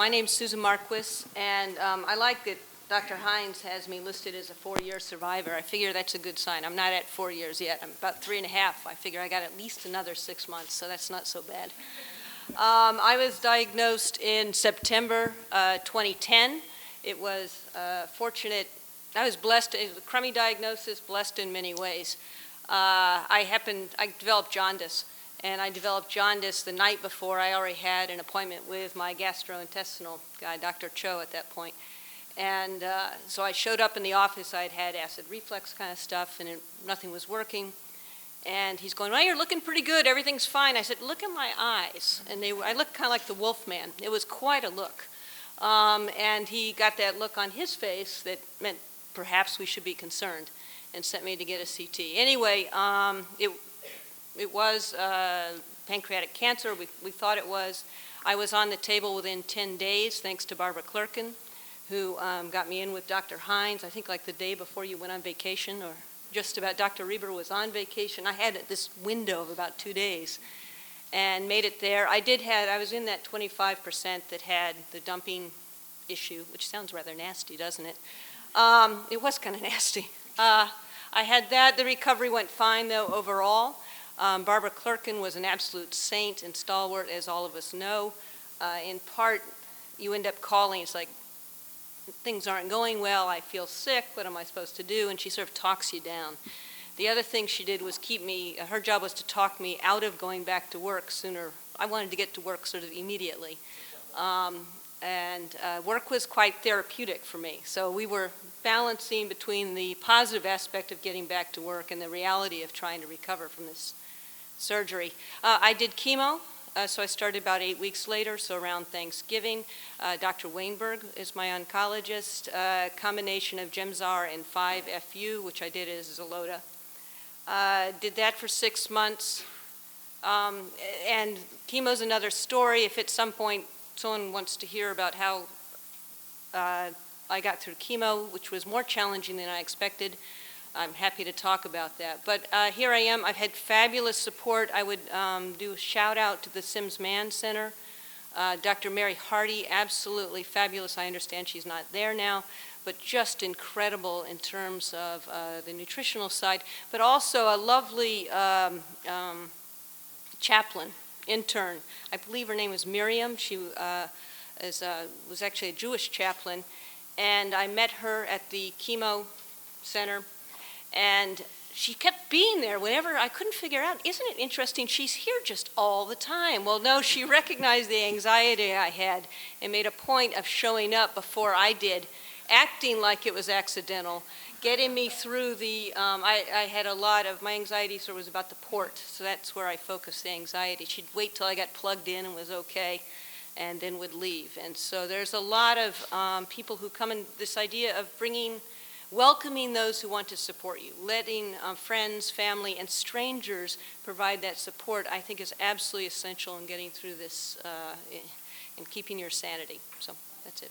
My name's Susan Marquis, and I like that Dr. Hines has me listed as a 4-year survivor. I figure that's a good sign. I'm not at 4 years yet. I'm about 3.5. I figure I got at least another 6 months, so that's not so bad. I was diagnosed in September 2010. It was fortunate. I was blessed. It was a crummy diagnosis, blessed in many ways. I developed jaundice. And I developed jaundice the night before. I already had an appointment with my gastrointestinal guy, Dr. Cho, at that point. And so I showed up in the office. I'd had acid reflux kind of stuff, and nothing was working. And he's going, well, you're looking pretty good. Everything's fine. I said, look at my eyes. And I looked kind of like the wolf man. It was quite a look. And he got that look on his face that meant perhaps we should be concerned, and sent me to get a CT. Anyway, it was pancreatic cancer. We thought it was. I was on the table within 10 days, thanks to Barbara Clerkin, who got me in with Dr. Hines, I think like the day before you went on vacation, or just about. Dr. Reber was on vacation. I had this window of about 2 days and made it there. I was in that 25% that had the dumping issue, which sounds rather nasty, doesn't it? It was kind of nasty. I had that. The recovery went fine, though, overall. Barbara Clerkin was an absolute saint and stalwart, as all of us know. In part, you end up calling, it's like, things aren't going well, I feel sick, what am I supposed to do? And she sort of talks you down. The other thing she did was keep me, her job was to talk me out of going back to work sooner. I wanted to get to work sort of immediately. Work was quite therapeutic for me. So we were balancing between the positive aspect of getting back to work and the reality of trying to recover from this surgery. I did chemo, so I started about 8 weeks later, so around Thanksgiving. Dr. Weinberg is my oncologist, a combination of Gemzar and 5-FU, which I did as Xeloda. Did that for 6 months. And chemo's another story. If at some point someone wants to hear about how I got through chemo, which was more challenging than I expected, I'm happy to talk about that. But here I am. I've had fabulous support. I would do a shout out to the Sims Mann Center. Dr. Mary Hardy, absolutely fabulous. I understand she's not there now, but just incredible in terms of the nutritional side, but also a lovely chaplain, intern. I believe her name was Miriam. She was actually a Jewish chaplain, and I met her at the chemo center. And she kept being there whenever. I couldn't figure out, isn't it interesting, she's here just all the time. Well, no, she recognized the anxiety I had and made a point of showing up before I did, acting like it was accidental, getting me through the, I had a lot of, my anxiety sort of was about the port, so that's where I focused the anxiety. She'd wait till I got plugged in and was okay, and then would leave. And so there's a lot of people who come in, this idea of welcoming those who want to support you, letting friends, family, and strangers provide that support, I think is absolutely essential in getting through this and keeping your sanity. So that's it.